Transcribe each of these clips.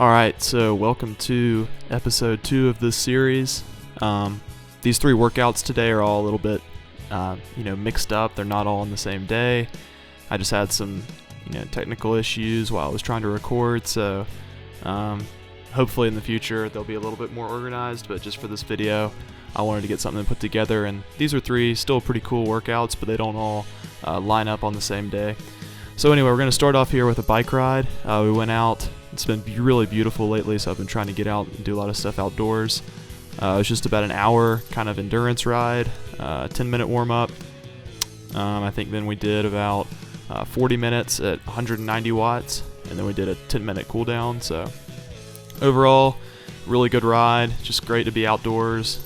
Alright, so welcome to episode 2 of this series. These 3 workouts today are all a little bit, mixed up. They're not all on the same day. I just had some, technical issues while I was trying to record, so hopefully in the future they'll be a little bit more organized, but just for this video, I wanted to get something put together, and these are 3 still pretty cool workouts, but they don't all line up on the same day. So anyway, we're going to start off here with a bike ride. We went out. It's been really beautiful lately, so I've been trying to get out and do a lot of stuff outdoors. It was just about an hour kind of endurance ride, 10-minute warm-up. I think then we did about 40 minutes at 190 watts, and then we did a 10-minute cool down. So overall, really good ride, just great to be outdoors.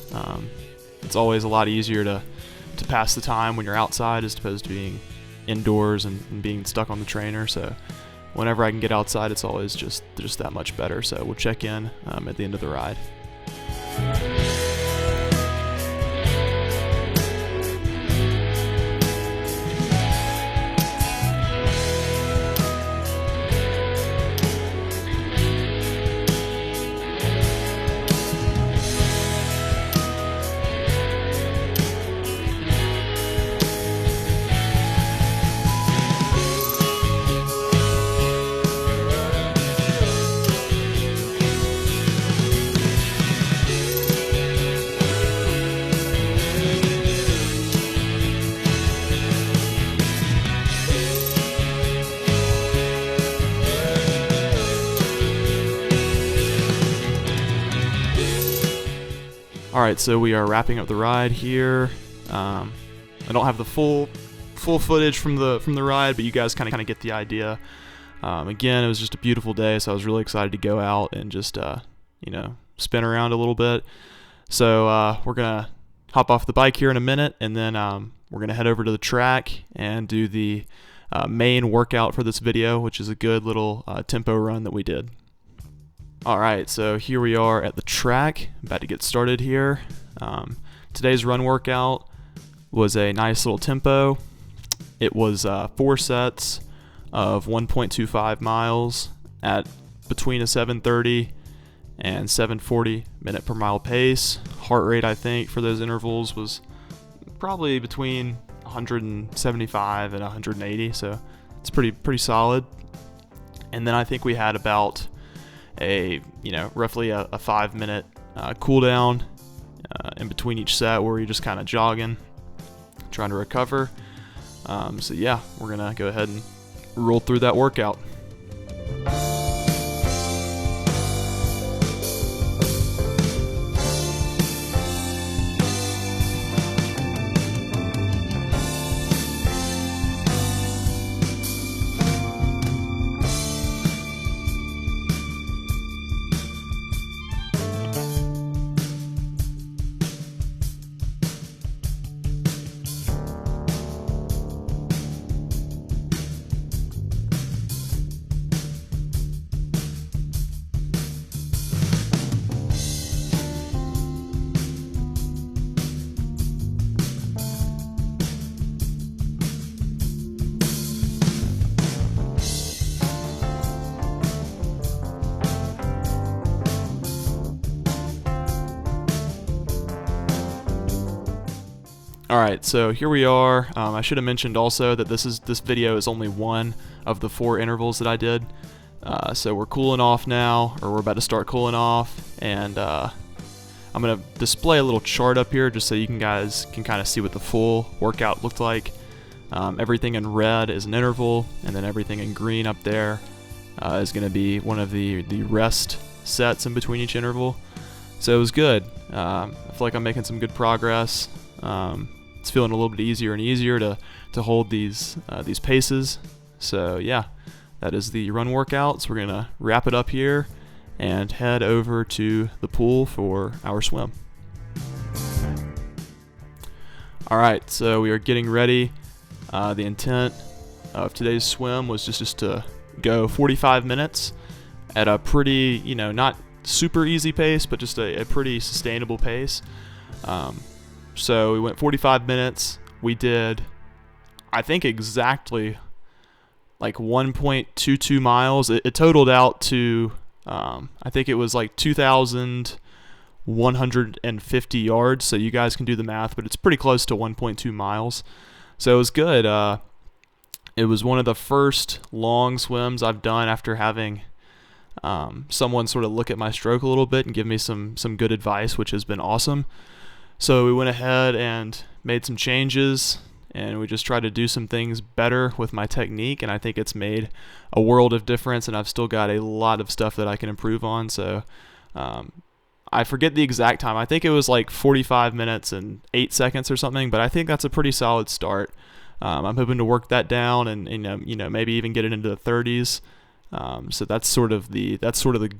It's always a lot easier to pass the time when you're outside as opposed to being indoors and being stuck on the trainer. So whenever I can get outside, it's always just that much better. So we'll check in at the end of the ride. Alright, so we are wrapping up the ride here. I don't have the full footage from the ride, but you guys kind of get the idea. Again, it was just a beautiful day, so I was really excited to go out and just spin around a little bit. So we're gonna hop off the bike here in a minute, and then we're gonna head over to the track and do the main workout for this video, which is a good little tempo run that we did. Alright, so here we are at the track, about to get started here. Today's run workout was a nice little tempo. It was 4 sets of 1.25 miles at between a 7:30 and 7:40 minute per mile pace. Heart rate, I think, for those intervals was probably between 175 and 180, so it's pretty solid. And then I think we had about roughly a 5-minute cool down in between each set where you're just kind of jogging, trying to recover. So yeah, we're gonna go ahead and roll through that workout. Alright, so here we are. I should have mentioned also that this video is only one of the 4 intervals that I did. So we're cooling off now, or we're about to start cooling off, and I'm going to display a little chart up here just so you guys can kind of see what the full workout looked like. Everything in red is an interval, and then everything in green up there is going to be one of the rest sets in between each interval. So it was good. I feel like I'm making some good progress. It's feeling a little bit easier and easier to hold these paces. So yeah, that is the run workout. So we're gonna wrap it up here and head over to the pool for our swim. Alright, so we are getting ready. The intent of today's swim was just to go 45 minutes at a pretty, not super easy pace, but just a pretty sustainable pace. So we went 45 minutes. We did, I think, exactly like 1.22 miles. It totaled out to, I think it was like 2,150 yards. So you guys can do the math, but it's pretty close to 1.2 miles. So it was good. It was one of the first long swims I've done after having someone sort of look at my stroke a little bit and give me some good advice, which has been awesome. So we went ahead and made some changes, and we just tried to do some things better with my technique, and I think it's made a world of difference, and I've still got a lot of stuff that I can improve on. So I forget the exact time. I think it was like 45 minutes and 8 seconds or something, but I think that's a pretty solid start. I'm hoping to work that down and maybe even get it into the 30s. So that's sort of the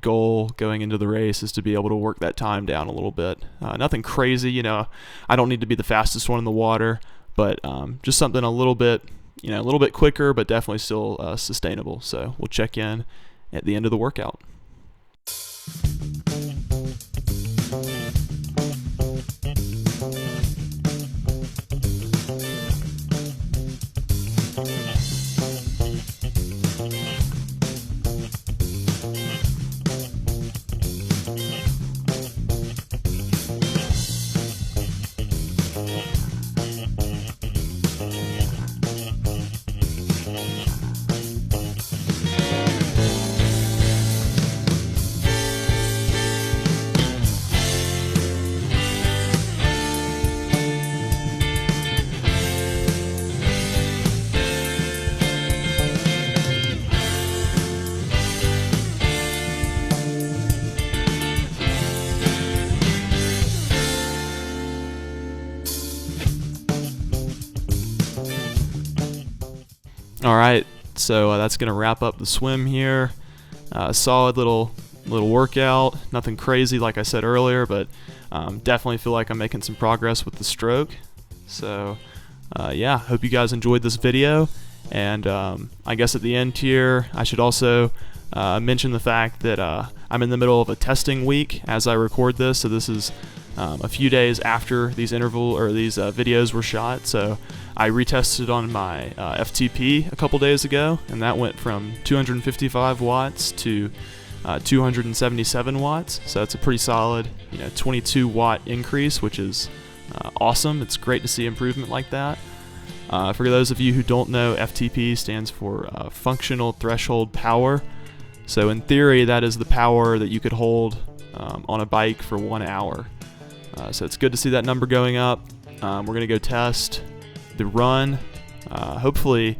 goal going into the race, is to be able to work that time down a little bit. Nothing crazy, I don't need to be the fastest one in the water, but just something a little bit quicker, but definitely still sustainable. So we'll check in at the end of the workout. All right, so that's gonna wrap up the swim here. Solid little workout. Nothing crazy, like I said earlier, but definitely feel like I'm making some progress with the stroke. So yeah, hope you guys enjoyed this video. And I guess at the end here, I should also mention the fact that I'm in the middle of a testing week as I record this. So this is a few days after these videos were shot. So I retested on my FTP a couple days ago, and that went from 255 watts to 277 watts. So that's a pretty solid 22 watt increase, which is awesome. It's great to see improvement like that. For those of you who don't know, FTP stands for functional threshold power. So in theory, that is the power that you could hold on a bike for 1 hour. So it's good to see that number going up. We're going to go test the run, hopefully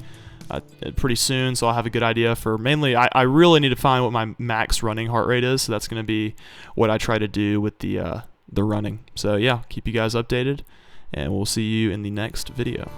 pretty soon, so I'll have a good idea for mainly, I really need to find what my max running heart rate is, so that's going to be what I try to do with the running. So yeah, keep you guys updated, and we'll see you in the next video.